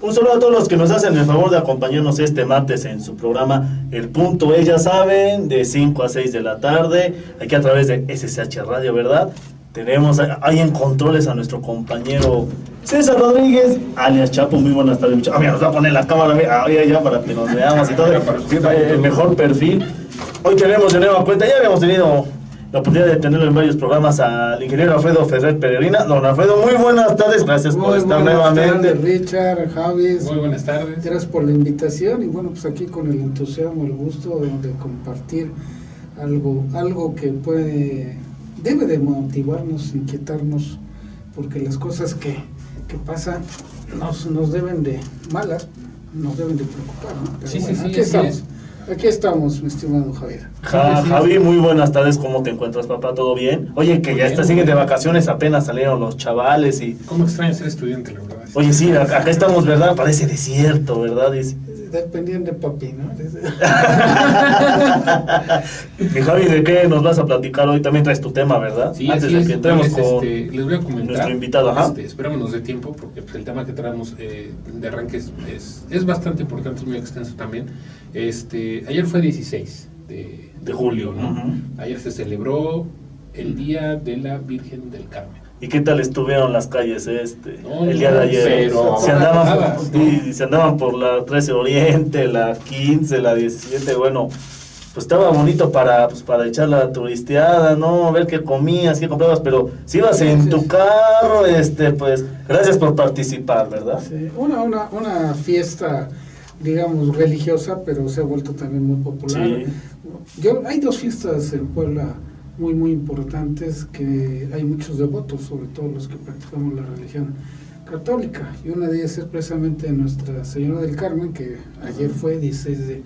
Un saludo a todos los que nos hacen el favor de acompañarnos este martes en su programa El Punto, ya saben, de 5 a 6 de la tarde, aquí a través de SSH Radio, ¿verdad? Tenemos ahí en controles a nuestro compañero César Rodríguez, alias Chapo. Muy buenas tardes, Chapo. Mira, nos va a poner la cámara ya para que nos veamos y todo, el mejor perfil. Hoy tenemos de nueva cuenta, ya habíamos tenido la oportunidad de tenerlo en varios programas, al ingeniero Alfredo Ferrer Peregrina. Don Alfredo, muy buenas tardes, gracias por estar nuevamente. Buenas tardes, Richard, Javi. Muy buenas tardes. Gracias por la invitación y bueno, pues aquí con el entusiasmo, el gusto de compartir algo que debe de motivarnos, inquietarnos, porque las cosas que pasan nos deben de nos deben de preocupar, ¿no? Pero sí, bueno, sí, aquí estamos. Aquí estamos, mi estimado Javier. Javi, muy buenas tardes, ¿cómo te encuentras, siguen ¿todo bien? Oye, que ya siguen de vacaciones, apenas salieron los chavales y... ¿Cómo extraño ser estudiante, la verdad? Oye, sí, acá estamos, ¿verdad? Parece desierto, ¿verdad? Dependiendo de papi, ¿no? Mi Javi, ¿de qué nos vas a platicar hoy? También traes tu tema, ¿verdad? Sí, antes de que entremos con les voy a comentar, nuestro invitado. Esperémonos de tiempo, porque pues, el tema que traemos de arranque es bastante importante, es muy extenso también. Ayer fue 16 de julio, ¿no? Uh-huh. Ayer se celebró el Día de la Virgen del Carmen. ¿Y qué tal estuvieron las calles el día de ayer? Pero se andaban por la 13 Oriente, la 15, la 17, bueno, pues estaba bonito para echar la turisteada, ¿no? Ver qué comías, qué comprabas, pero si ibas en tu carro, pues, gracias por participar, ¿verdad? Sí, una fiesta, digamos, religiosa, pero se ha vuelto también muy popular. Sí. Hay dos fiestas en Puebla muy importantes, que hay muchos devotos, sobre todo los que practicamos la religión católica, y una de ellas es precisamente Nuestra Señora del Carmen, que ayer fue 16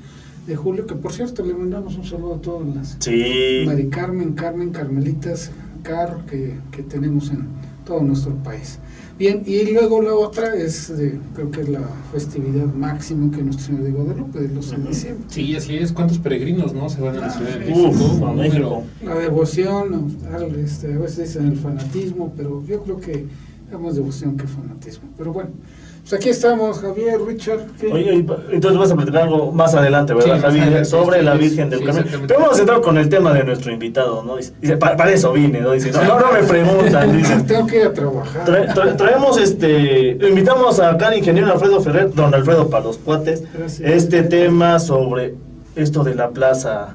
de julio, que por cierto le mandamos un saludo a todas las Mari Carmen, Carmelitas, que tenemos en todo nuestro país. Bien, y luego la otra es, creo que es la festividad máxima que Nuestra Señora de Guadalupe, del 12 de diciembre. Sí, así es. ¿Cuántos peregrinos no se van a la Ciudad de México? La devoción, a veces dicen el fanatismo, pero yo creo que hay más devoción que fanatismo. Pero bueno, pues aquí estamos, Javier, Richard. Oye, entonces vas a platicar algo más adelante, ¿verdad, sí, Javier? Sobre la Virgen del Carmen. Pero vamos a entrar con el tema de nuestro invitado, ¿no? Dice, para eso vine, ¿no? Dice, no me preguntan, dice. Tengo que ir a trabajar. Traemos, invitamos acá al ingeniero Alfredo Ferrer, don Alfredo para los cuates, gracias. Tema sobre esto de la plaza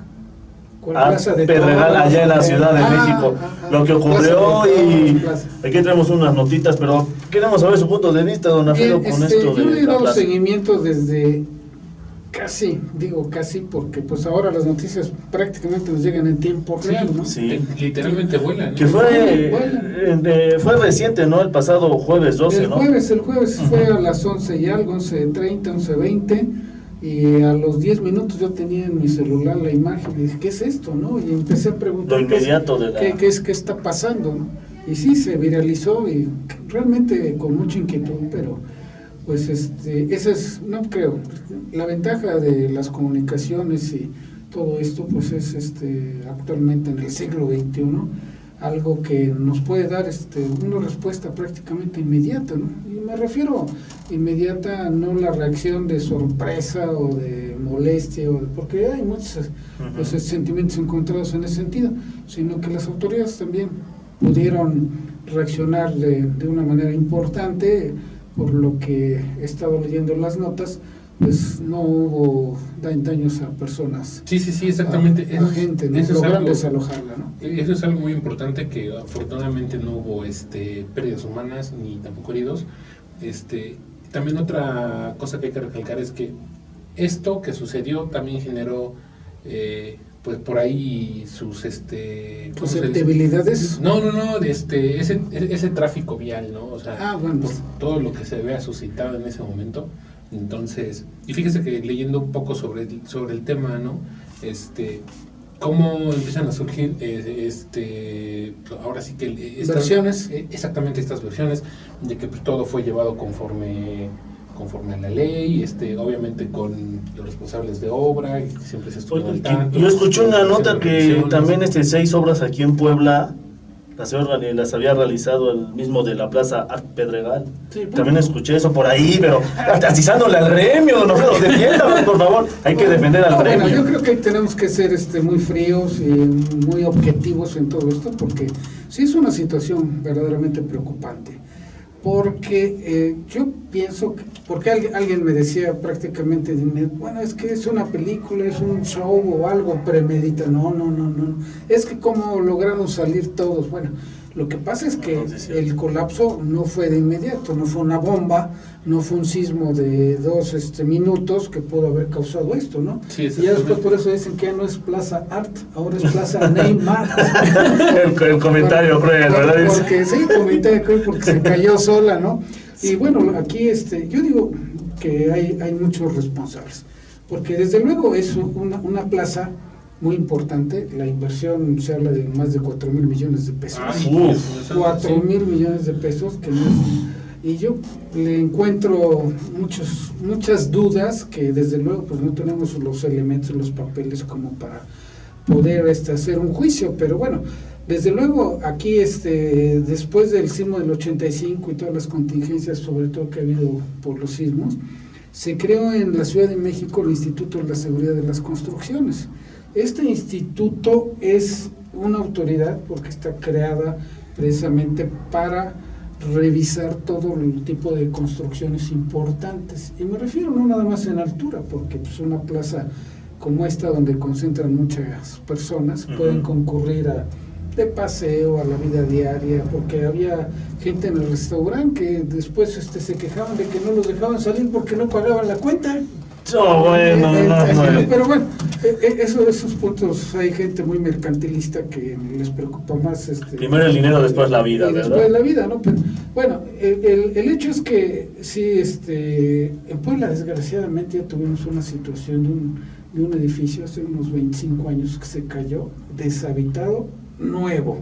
de Pedregal, allá en la Ciudad de México, lo que ocurrió, y aquí tenemos unas notitas, pero queremos saber su punto de vista, don Alfredo, con esto de yo le he dado plaza. seguimiento desde casi, porque pues ahora las noticias prácticamente nos llegan en tiempo real, ¿no? Sí, literalmente vuelan, ¿no? Que fue reciente, ¿no? El pasado jueves 12, ¿no? El jueves fue a las 11 y algo, 11:30, 11:20, y a los 10 minutos yo tenía en mi celular la imagen y dije, ¿qué es esto, no? Y empecé a preguntar lo inmediato qué está pasando, ¿no? Y sí, se viralizó, y realmente con mucha inquietud, pero pues esa es, no creo, la ventaja de las comunicaciones y todo esto, pues es actualmente en el siglo XXI, algo que nos puede dar una respuesta prácticamente inmediata, ¿no? Y me refiero inmediata, no la reacción de sorpresa o de molestia, porque hay muchos pues, sentimientos encontrados en ese sentido, sino que las autoridades también pudieron reaccionar de una manera importante. Por lo que he estado leyendo las notas, pues no hubo daños a personas. Sí, exactamente. A gente, ¿no? Lograron desalojarla, ¿no? Eso es algo muy importante, que afortunadamente no hubo pérdidas humanas ni tampoco heridos. También otra cosa que hay que recalcar es que esto que sucedió también generó pues por ahí sus susceptibilidades. No, ese tráfico vial, ¿no? O sea, bueno, por todo lo que se vea suscitado en ese momento. Entonces, y fíjese que leyendo un poco sobre el tema, ¿no? Cómo empiezan a surgir ahora sí que versiones. Exactamente, estas versiones de que pues, todo fue llevado conforme a la ley, obviamente con los responsables de obra, y siempre se estuvo al tanto. Yo escuché una nota que también 6 obras aquí en Puebla las había realizado el mismo de la Plaza Art Pedregal. Sí, bueno. También escuché eso por ahí, pero atizándole al gremio, don Alfredo, defiéndanos, por favor. Hay que defender al gremio. Bueno, yo creo que tenemos que ser muy fríos y muy objetivos en todo esto, porque sí es una situación verdaderamente preocupante. Porque yo pienso, porque alguien me decía prácticamente, bueno, es que es una película, es un show o algo premedita. No, es que cómo lograron salir todos. Bueno, lo que pasa es que el colapso no fue de inmediato, no fue una bomba, no fue un sismo de 2 minutos que pudo haber causado esto, ¿no? Sí, y ya después por eso dicen que ya no es Plaza Art, ahora es Plaza Neymar. el comentario cruel, ¿verdad? Porque sí, comentario cruel porque se cayó sola, ¿no? Y bueno, aquí yo digo que hay muchos responsables, porque desde luego es una plaza muy importante. La inversión se habla de más de 4,000 millones de pesos. 4,000 millones de pesos, que no es, y yo le encuentro muchas dudas, que desde luego pues no tenemos los elementos, los papeles como para poder hacer un juicio, pero bueno, desde luego aquí después del sismo del 85 y todas las contingencias, sobre todo que ha habido por los sismos, se creó en la Ciudad de México el Instituto de la Seguridad de las Construcciones. Este instituto es una autoridad porque está creada precisamente para revisar todo el tipo de construcciones importantes, y me refiero no nada más en altura, porque pues una plaza como esta donde concentran muchas personas pueden concurrir de paseo a la vida diaria, porque había gente en el restaurante que después se quejaban de que no los dejaban salir porque no pagaban la cuenta. No, bueno, no. Pero bueno, esos puntos, hay gente muy mercantilista que les preocupa más primero el dinero, después la vida, y ¿verdad? después la vida, ¿no? Pero bueno, el hecho es que sí, en Puebla desgraciadamente ya tuvimos una situación de un edificio hace unos 25 años que se cayó, deshabitado, nuevo,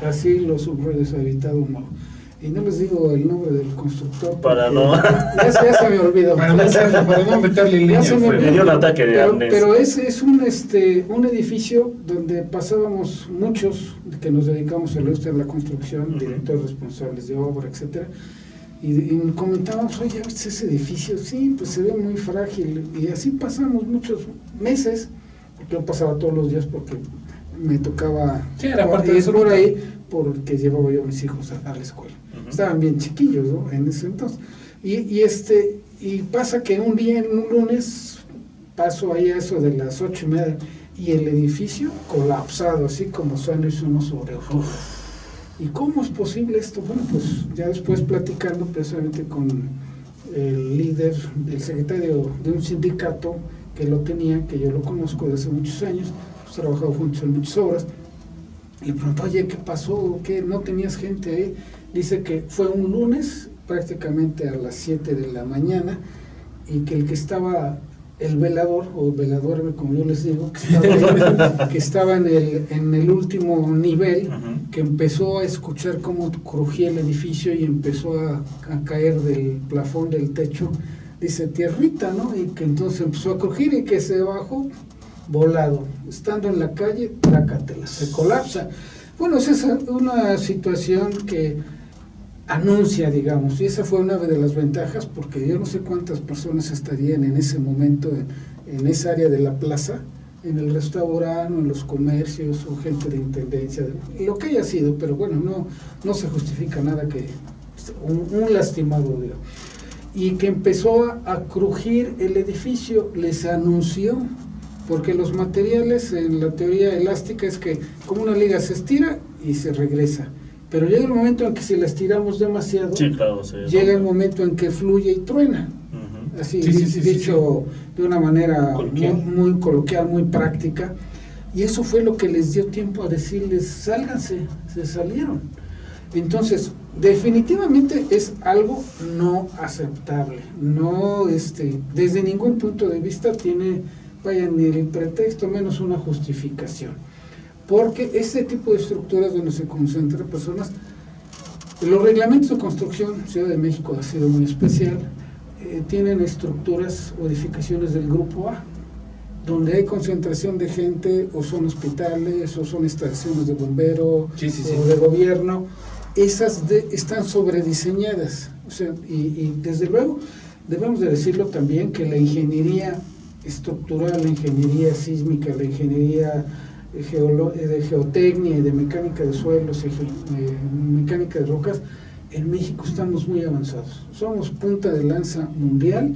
así lo subrayó, deshabitado nuevo. Y no les digo el nombre del constructor. Para no. Ya se me olvidó. Para no meterle línea. Me dio un ataque de amnesia. Pero ese es un edificio donde pasábamos muchos que nos dedicamos a la construcción, directores responsables de obra, etcétera. Y comentábamos, oye, ¿viste ese edificio? Sí, pues se ve muy frágil. Y así pasamos muchos meses, porque yo pasaba todos los días porque me tocaba ir por ahí, porque llevaba yo a mis hijos a la escuela. Estaban bien chiquillos, ¿no? En ese entonces. Y pasa que un día, un lunes, paso ahí a eso de las 8:30, y el edificio colapsado, así como suena uno sobre otro. ¿Y cómo es posible esto? Bueno, pues ya después platicando precisamente con el líder, el secretario de un sindicato que lo tenía, que yo lo conozco desde hace muchos años, hemos trabajado juntos en muchas obras, y le preguntó, oye, ¿qué pasó? ¿Qué? ¿No tenías gente ahí? Dice que fue un lunes, prácticamente a las 7 de la mañana, y que el que estaba, el velador, o velador, como yo les digo, que estaba en el último nivel, que empezó a escuchar cómo crujía el edificio y empezó a caer del plafón del techo, dice, tierrita, ¿no? Y que entonces empezó a crujir y que se bajó volado, estando en la calle, trácatela, se colapsa. Bueno, esa es una situación que anuncia, digamos, y esa fue una de las ventajas, porque yo no sé cuántas personas estarían en ese momento en esa área de la plaza, en el restaurante, en los comercios, o gente de intendencia, lo que haya sido, pero bueno, no se justifica nada que un lastimado, digamos. Y que empezó a crujir el edificio, les anunció, porque los materiales en la teoría elástica es que como una liga se estira y se regresa, pero llega el momento en que si la estiramos demasiado, sí, claro, llega el momento en que fluye y truena, así dicho de una manera muy coloquial, muy práctica, y eso fue lo que les dio tiempo a decirles, sálganse, se salieron. Entonces, definitivamente es algo no aceptable, no desde ningún punto de vista tiene, vaya, ni el pretexto menos una justificación, porque este tipo de estructuras donde se concentran personas, los reglamentos de construcción, Ciudad de México ha sido muy especial, tienen estructuras o edificaciones del grupo A, donde hay concentración de gente, o son hospitales, o son estaciones de bombero, o de gobierno, esas están sobrediseñadas. O sea, y desde luego debemos de decirlo también, que la ingeniería estructural, la ingeniería sísmica, la ingeniería de geotecnia y de mecánica de suelos, mecánica de rocas, en México estamos muy avanzados. Somos punta de lanza mundial,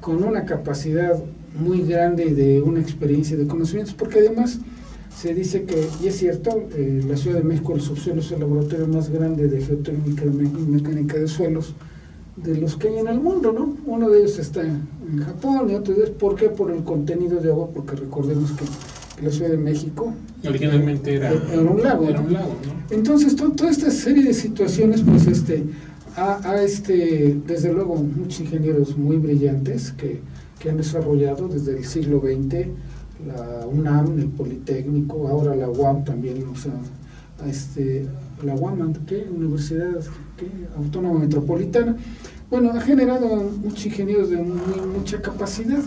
con una capacidad muy grande y de una experiencia de conocimientos, porque además se dice que, y es cierto, la Ciudad de México, el subsuelo es el laboratorio más grande de geotécnica y mecánica de suelos de los que hay en el mundo, ¿no? Uno de ellos está en Japón y otro de ellos, ¿por qué? Por el contenido de agua, porque recordemos que la Ciudad de México originalmente era un lago, ¿no? Era un lago, ¿no? Entonces, toda esta serie de situaciones, pues, desde luego, muchos ingenieros muy brillantes que han desarrollado desde el siglo XX, la UNAM, el Politécnico, ahora la UAM también, o sea, la UAM, ¿qué? Universidad Autónoma Metropolitana. Bueno, ha generado muchos ingenieros de mucha capacidad.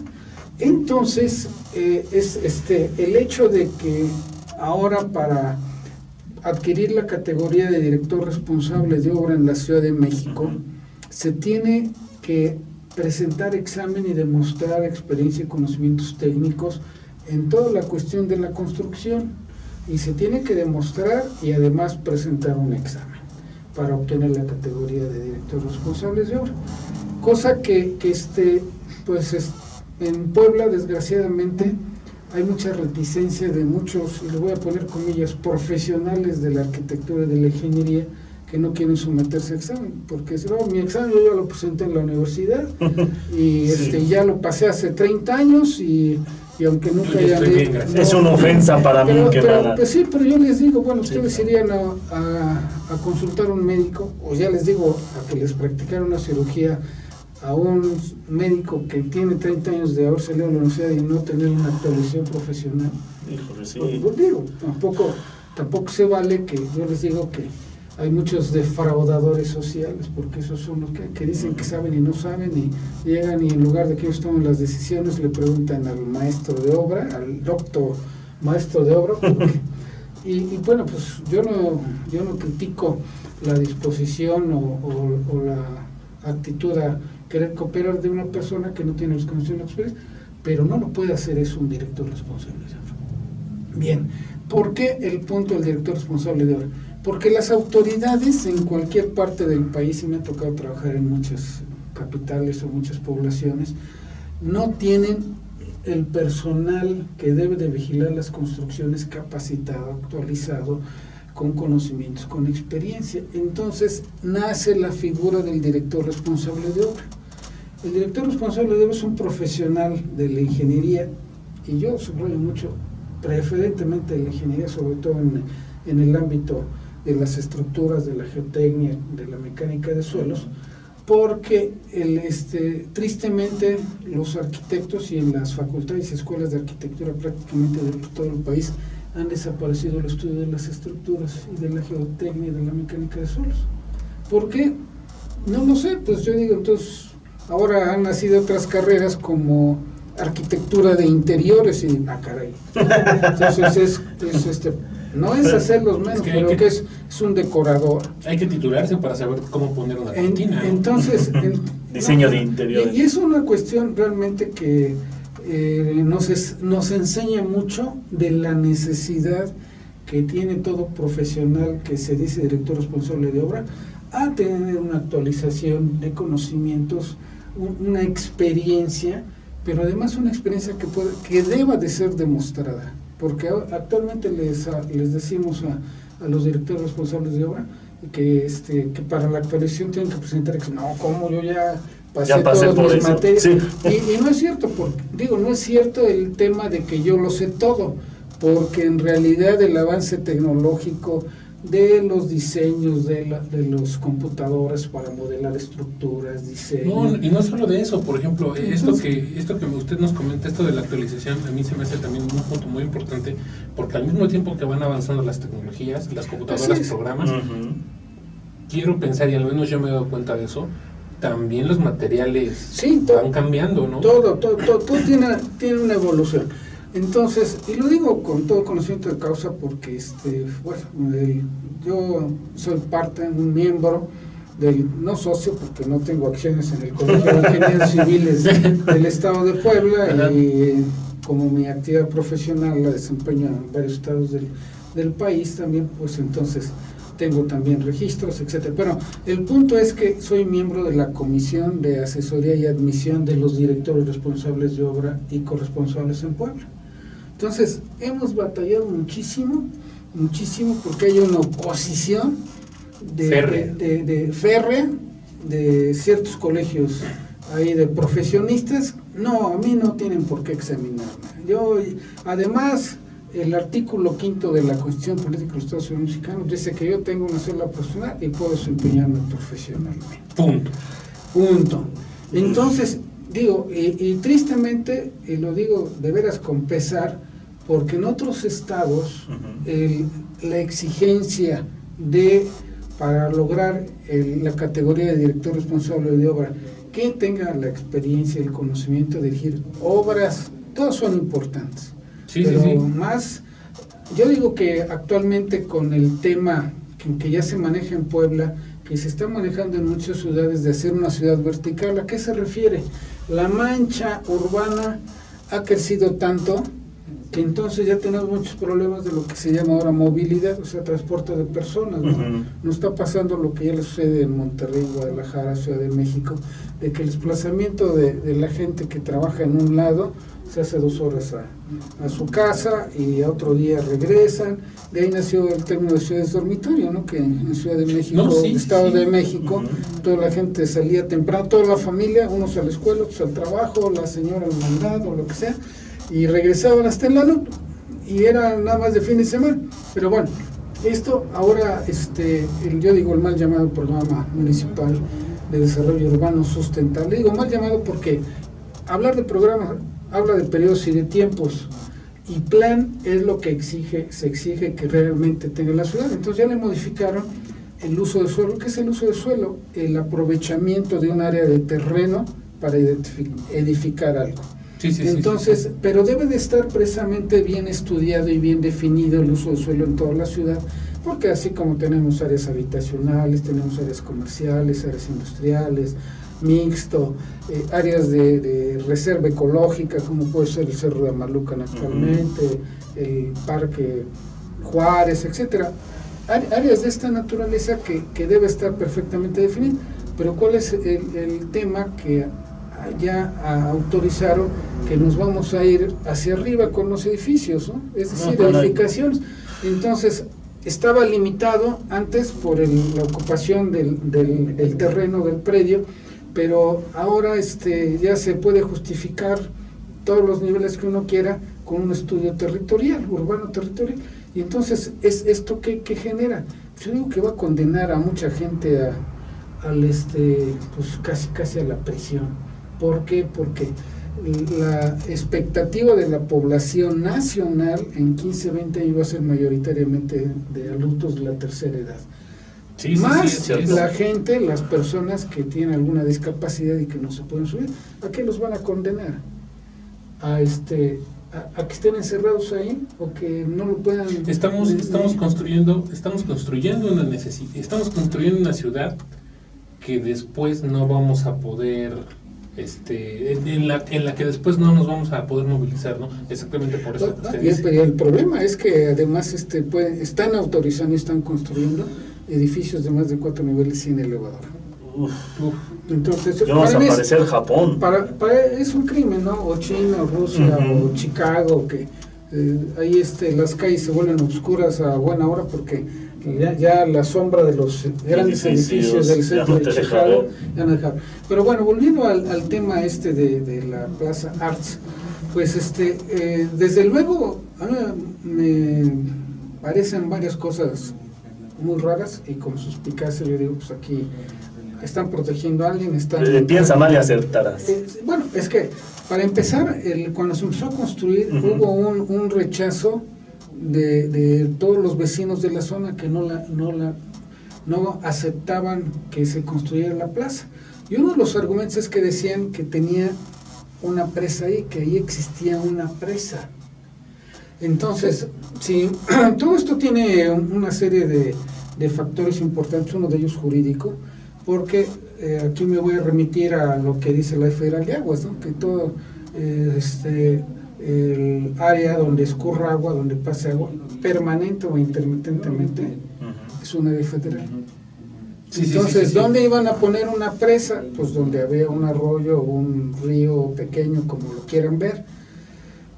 Entonces, el hecho de que ahora, para adquirir la categoría de director responsable de obra en la Ciudad de México, se tiene que presentar examen y demostrar experiencia y conocimientos técnicos en toda la cuestión de la construcción, y se tiene que demostrar y además presentar un examen para obtener la categoría de director responsable de obra, cosa que en Puebla, desgraciadamente, hay mucha reticencia de muchos, y le voy a poner comillas, profesionales de la arquitectura y de la ingeniería, que no quieren someterse a examen, porque mi examen yo ya lo presenté en la universidad, y sí, ya lo pasé hace 30 años, y aunque nunca hayan... Es una ofensa para mí que nada. Pues sí, pero yo les digo, bueno, ustedes irían a consultar a un médico, o ya les digo, a que les practicaran una cirugía a un médico que tiene 30 años de haber salido de la universidad y no tener una actualización profesional. Híjole, sí. Pues digo, tampoco se vale que yo les digo que hay muchos defraudadores sociales, porque esos son los que dicen que saben y no saben, y llegan y en lugar de que ellos tomen las decisiones le preguntan al maestro de obra, al doctor maestro de obra, y bueno, pues yo no critico la disposición o la actitud a querer cooperar de una persona que no tiene los conocimientos expertos, pero no lo puede hacer eso un director responsable de obra. Bien, ¿por qué el punto del director responsable de obra? Porque las autoridades en cualquier parte del país, y me ha tocado trabajar en muchas capitales o muchas poblaciones, no tienen el personal que debe de vigilar las construcciones capacitado, actualizado, con conocimientos, con experiencia. Entonces nace la figura del director responsable de obra. El director responsable de obra es un profesional de la ingeniería, y yo subrayo mucho, preferentemente de la ingeniería, sobre todo en el ámbito de las estructuras, de la geotecnia, de la mecánica de suelos, porque tristemente los arquitectos, y en las facultades y escuelas de arquitectura prácticamente de todo el país, han desaparecido el estudio de las estructuras y de la geotecnia y de la mecánica de suelos. ¿Por qué? No lo sé, pues yo digo, entonces ahora han nacido otras carreras como arquitectura de interiores, y caray. Entonces no es hacerlos menos, pero que es un decorador. Hay que titularse para saber cómo poner una cortina. Entonces, diseño de interiores. Y es una cuestión realmente que nos enseña mucho de la necesidad que tiene todo profesional que se dice director responsable de obra, a tener una actualización de conocimientos, una experiencia, pero además una experiencia que deba de ser demostrada, porque actualmente les decimos a los directores responsables de obra que para la actualización tienen que presentar, no, como yo ya pasé todas mis materias, sí. y no es cierto, no es cierto el tema de que yo lo sé todo, porque en realidad el avance tecnológico de los diseños de los computadores para modelar estructuras, diseño. No, y no solo de eso, por ejemplo, esto que usted nos comenta, esto de la actualización, a mí se me hace también un punto muy importante, porque al mismo tiempo que van avanzando las tecnologías, las computadoras, programas, quiero pensar, y al menos yo me he dado cuenta de eso, también los materiales Sí, van cambiando, ¿no? Todo tiene una evolución. Entonces, y lo digo con todo conocimiento de causa porque, yo soy un miembro no socio porque no tengo acciones en el Colegio de Ingenieros Civiles del Estado de Puebla, y como mi actividad profesional la desempeño en varios estados del país también, pues entonces tengo también registros, etcétera. Pero el punto es que soy miembro de la Comisión de Asesoría y Admisión de los Directores Responsables de Obra y Corresponsables en Puebla. Entonces, hemos batallado muchísimo, porque hay una oposición férrea de ciertos colegios ahí de profesionistas. No, a mí no tienen por qué examinarme. Además, el artículo 5 de la Constitución Política de los Estados Unidos Mexicanos dice que yo tengo una cédula profesional y puedo desempeñarme profesionalmente. Punto. Entonces, digo, y tristemente, y lo digo de veras con pesar, porque en otros estados la exigencia para lograr la categoría de director responsable de obra, que tenga la experiencia y el conocimiento de dirigir obras, todas son importantes. Pero más, yo digo que actualmente con el tema que ya se maneja en Puebla, que se está manejando en muchas ciudades, de hacer una ciudad vertical, ¿a qué se refiere? La mancha urbana ha crecido tanto que entonces ya tenemos muchos problemas de lo que se llama ahora movilidad, o sea, transporte de personas, ¿no? Nos está pasando lo que ya le sucede en Monterrey, Guadalajara, Ciudad de México, de que el desplazamiento de la gente que trabaja en un lado se hace 2 horas a su casa y a otro día regresan. De ahí nació el término de ciudades dormitorio, ¿no? Que en Ciudad de México, Estado de México, toda la gente salía temprano, toda la familia, unos a la escuela, otros al trabajo, la señora al mandado, lo que sea, y regresaban hasta en la noche, y era nada más de fin de semana. Pero bueno, esto ahora, el mal llamado Programa Municipal de Desarrollo Urbano Sustentable, digo mal llamado porque hablar de programas habla de periodos y de tiempos, y plan es lo que se exige que realmente tenga la ciudad. Entonces ya le modificaron el uso de suelo. ¿Qué es el uso de suelo? El aprovechamiento de un área de terreno para edificar algo. Entonces, pero debe de estar precisamente bien estudiado y bien definido el uso de suelo en toda la ciudad, porque así como tenemos áreas habitacionales, tenemos áreas comerciales, áreas industriales, mixto, áreas de reserva ecológica, como puede ser el Cerro de Amalucan actualmente, el Parque Juárez, etcétera, áreas de esta naturaleza que debe estar perfectamente definido. Pero ¿cuál es el tema? Que ya autorizaron que nos vamos a ir hacia arriba con los edificios, ¿no? Es decir, edificaciones. Entonces, estaba limitado antes por la ocupación del terreno del predio, pero ahora ya se puede justificar todos los niveles que uno quiera con un estudio territorial, urbano territorial. Y entonces, ¿esto qué genera? Yo digo que va a condenar a mucha gente pues casi a la prisión. ¿Por qué? Porque la expectativa de la población nacional en 15-20 años va a ser mayoritariamente de adultos de la tercera edad. Más la gente, las personas que tienen alguna discapacidad y que no se pueden subir, ¿a qué los van a condenar? ¿A que estén encerrados ahí o que no lo puedan? Estamos construyendo una ciudad que después no vamos a poder en la que después no nos vamos a poder movilizar, ¿no? Exactamente por eso. Y el problema es que además están autorizando y están construyendo edificios de más de 4 niveles sin elevador. Entonces, vamos a parecer Japón. Es un crimen, ¿no? O China, o Rusia, o Chicago, que ahí las calles se vuelven oscuras a buena hora porque ya la sombra de los grandes edificios del centro de Chicago ya no dejaron. Pero bueno, volviendo al tema de la Plaza Arts, pues desde luego a mí me parecen varias cosas muy raras, y con suspicacia yo digo, pues aquí están protegiendo a alguien, piensa mal y acertarás. Bueno, es que para empezar, cuando se empezó a construir, hubo un rechazo de todos los vecinos de la zona que no aceptaban que se construyera la plaza. Y uno de los argumentos es que decían que tenía una presa ahí, que ahí existía una presa. Entonces, sí, todo esto tiene una serie de factores importantes, uno de ellos jurídico, porque aquí me voy a remitir a lo que dice la Ley Federal de Aguas, ¿no? Que todo el área donde escurra agua, donde pase agua, permanente o intermitentemente, es una área federal. Entonces, ¿dónde iban a poner una presa? Pues donde había un arroyo o un río pequeño, como lo quieran ver.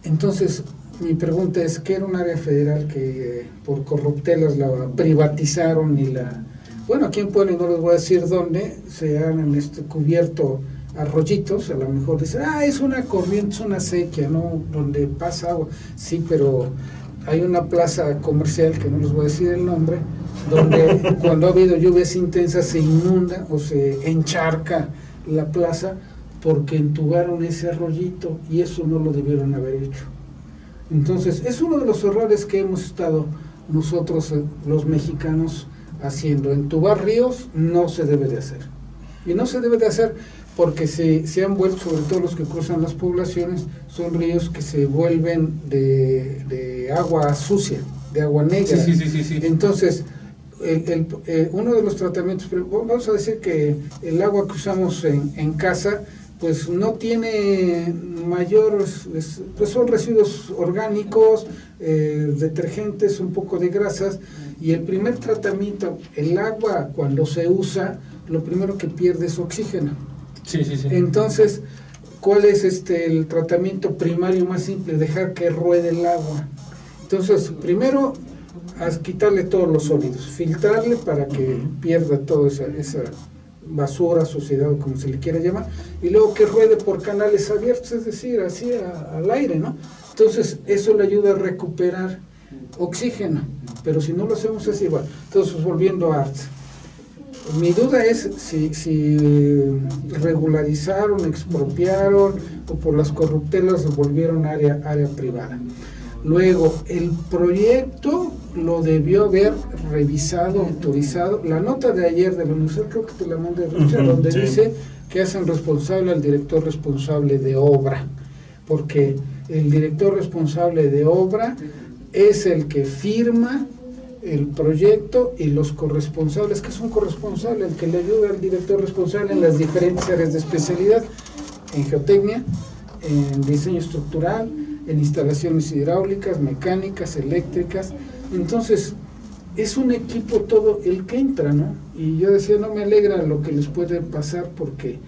Entonces, mi pregunta es, ¿qué era un área federal que por corruptelas la privatizaron y la... Bueno, aquí en Puebla, no les voy a decir dónde, se han cubierto arroyitos, a lo mejor dicen, es una corriente, es una sequía, ¿no? Donde pasa agua. Sí, pero hay una plaza comercial, que no les voy a decir el nombre, donde cuando ha habido lluvias intensas se inunda o se encharca la plaza porque entubaron ese arroyito y eso no lo debieron haber hecho. Entonces, es uno de los errores que hemos estado nosotros, los mexicanos, haciendo. Entubar ríos no se debe de hacer. Y no se debe de hacer porque se han vuelto, sobre todo los que cruzan las poblaciones, son ríos que se vuelven de agua sucia, de agua negra. Sí. Entonces, uno de los tratamientos, vamos a decir que el agua que usamos en casa, pues no tiene mayor, pues son residuos orgánicos, detergentes, un poco de grasas, y el primer tratamiento, el agua cuando se usa, lo primero que pierde es oxígeno. Sí. Entonces, ¿cuál es el tratamiento primario más simple? Dejar que ruede el agua. Entonces, primero, quitarle todos los sólidos, filtrarle para que pierda toda esa basura, suciedad, o como se le quiera llamar, y luego que ruede por canales abiertos, es decir, así al aire, ¿no? Entonces, eso le ayuda a recuperar oxígeno, pero si no lo hacemos así, igual. Entonces, volviendo a Arts, mi duda es si regularizaron, expropiaron, o por las corruptelas lo volvieron área privada. Luego, el proyecto lo debió haber revisado, autorizado. La nota de ayer de la universidad, creo que te la mandé, Richard, donde dice que hacen responsable al director responsable de obra, porque el director responsable de obra es el que firma el proyecto y los corresponsables, que es un corresponsable, el que le ayuda al director responsable en las diferentes áreas de especialidad, en geotecnia, en diseño estructural, en instalaciones hidráulicas, mecánicas, eléctricas. Entonces, es un equipo todo el que entra, ¿no? Y yo decía, no me alegra lo que les puede pasar porque,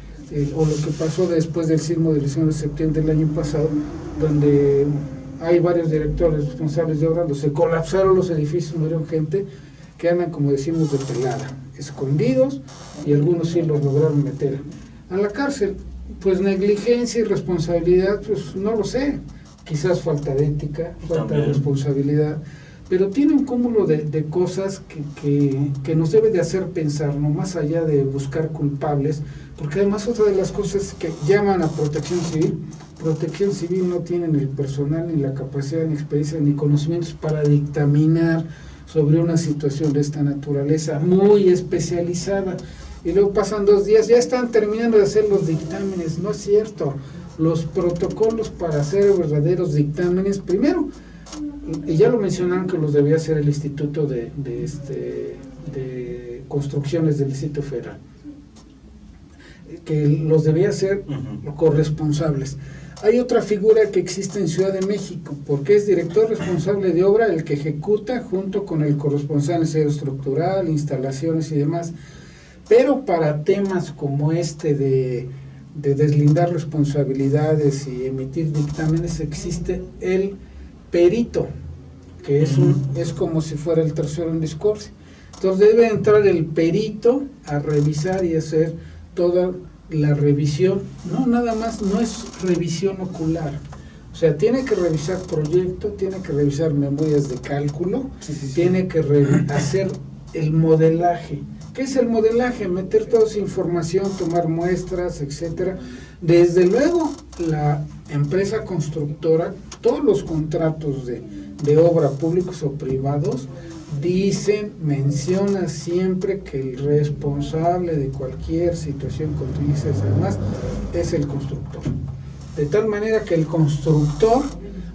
o lo que pasó después del sismo del 19 de septiembre del año pasado, donde hay varios directores responsables de obra, donde se colapsaron los edificios, murieron gente que andan, como decimos, de pelada, escondidos, y algunos sí los lograron meter a la cárcel. Pues negligencia y responsabilidad, pues no lo sé, quizás falta de ética, falta de responsabilidad, pero tiene un cúmulo de cosas que nos debe de hacer pensar, no más allá de buscar culpables, porque además otra de las cosas que llaman a Protección Civil no tienen el personal, ni la capacidad, ni experiencia, ni conocimientos para dictaminar sobre una situación de esta naturaleza, muy especializada, y luego pasan 2 días, ya están terminando de hacer los dictámenes. No es cierto, los protocolos para hacer verdaderos dictámenes, primero, y ya lo mencionaron que los debía hacer el Instituto de Construcciones del Distrito Federal, que los debía hacer corresponsables. Hay otra figura que existe en Ciudad de México, porque es director responsable de obra el que ejecuta junto con el corresponsal en diseño estructural, instalaciones y demás, pero para temas como de deslindar responsabilidades y emitir dictámenes existe el perito, que es como si fuera el tercero en discordia. Entonces debe entrar el perito a revisar y hacer toda la revisión, no nada más, no es revisión ocular, o sea, tiene que revisar proyecto, tiene que revisar memorias de cálculo, tiene que hacer el modelaje. ¿Qué es el modelaje? Meter toda esa información, tomar muestras, etcétera. Desde luego, la empresa constructora, todos los contratos de obra, públicos o privados, menciona siempre que el responsable de cualquier situación que utilices además es el constructor. De tal manera que el constructor,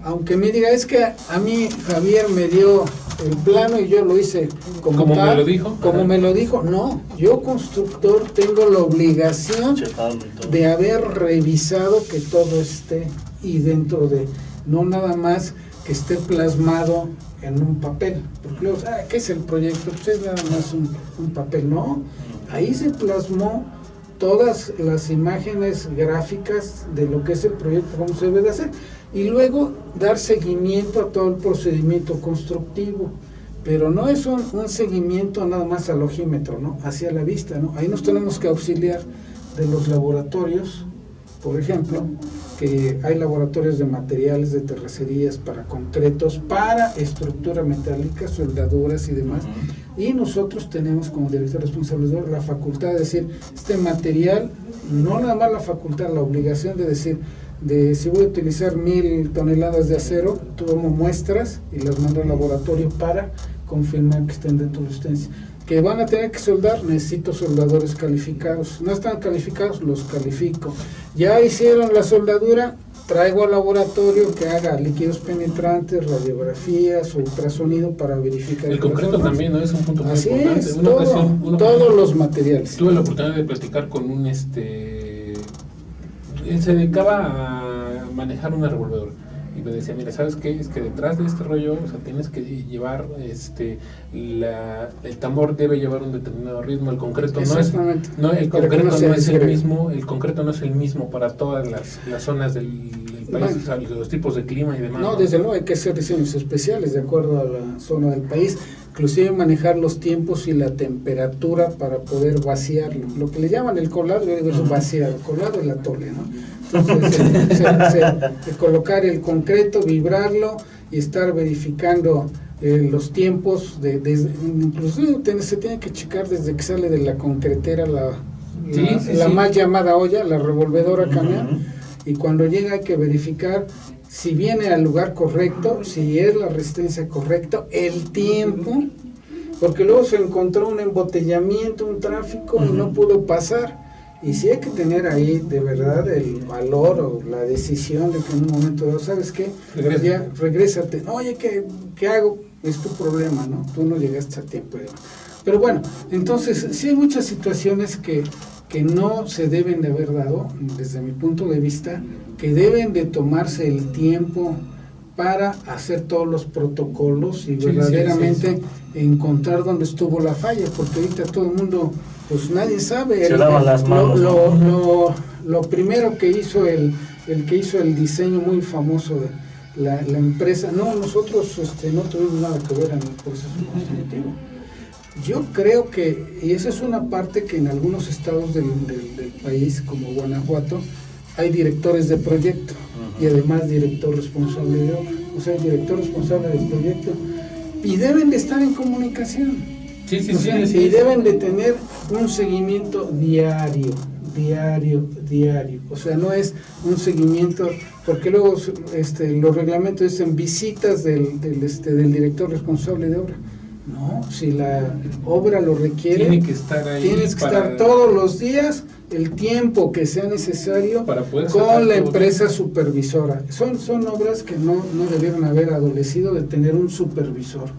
aunque me diga, es que a mí Javier me dio el plano y yo lo hice como tal, me lo dijo. como me lo dijo, no, yo constructor tengo la obligación de haber revisado que todo esté y dentro de, no nada más que esté plasmado en un papel, porque luego, ¿qué es el proyecto? Pues es nada más un papel, no, ahí se plasmó todas las imágenes gráficas de lo que es el proyecto, cómo se debe de hacer, y luego dar seguimiento a todo el procedimiento constructivo, pero no es un seguimiento nada más al ojímetro, ¿no? Hacia la vista, ¿no? Ahí nos tenemos que auxiliar de los laboratorios, por ejemplo, que hay laboratorios de materiales, de terracerías para concretos, para estructura metálica, soldaduras y demás, y nosotros tenemos como director responsable la facultad de decir, este material, no nada más la facultad, la obligación de decir, si voy a utilizar 1000 toneladas de acero, tomo muestras y las mando al laboratorio para confirmar que estén dentro de la sustancia. Que van a tener que soldar, necesito soldadores calificados. No están calificados, los califico. Ya hicieron la soldadura, traigo al laboratorio que haga líquidos penetrantes, radiografías, ultrasonido para verificar. El concreto también, ¿no? Es un punto muy importante. Es, todos los materiales. Tuve la oportunidad de platicar con un él se dedicaba a manejar una revolvedora y me decía, mira, ¿sabes qué? Es que detrás de este rollo, o sea, tienes que llevar, el tambor debe llevar un determinado ritmo, el concreto el concreto no es el mismo, el concreto no es el mismo para todas las zonas del país, o sea, los tipos de clima y demás. No, desde luego hay que hacer diseños especiales de acuerdo a la zona del país, inclusive manejar los tiempos y la temperatura para poder vaciarlo. Lo que le llaman el colado, yo digo, es vaciar, el colado es la tole, ¿no? Entonces, colocar el concreto, vibrarlo y estar verificando los tiempos, inclusive se tiene que checar desde que sale de la concretera la mal llamada olla, la revolvedora camión, y cuando llega hay que verificar si viene al lugar correcto, si es la resistencia correcta, el tiempo, porque luego se encontró un embotellamiento, un tráfico y no pudo pasar. Y sí hay que tener ahí de verdad el valor o la decisión de que en un momento dado, ¿sabes qué? Ya regrésate. Oye, ¿qué hago? Es tu problema, ¿no? Tú no llegaste a tiempo. Pero bueno, entonces sí hay muchas situaciones que no se deben de haber dado, desde mi punto de vista, que deben de tomarse el tiempo para hacer todos los protocolos y verdaderamente encontrar dónde estuvo la falla, porque ahorita todo el mundo, pues nadie sabe. Se lavan las manos. Lo primero que hizo el que hizo el diseño muy famoso de la empresa, nosotros no tuvimos nada que ver en el proceso constructivo. Yo creo que, y esa es una parte que en algunos estados del país, como Guanajuato, hay directores de proyecto y además director responsable de obra, o sea, el director responsable del proyecto, y deben de estar en comunicación. Y deben de tener un seguimiento diario, o sea, no es un seguimiento, porque luego los reglamentos dicen visitas del director responsable de obra. No, si la obra lo requiere, tiene que estar ahí, tienes que estar todos los días, el tiempo que sea necesario para poder con la empresa supervisora. Son obras que no debieron haber adolecido de tener un supervisor.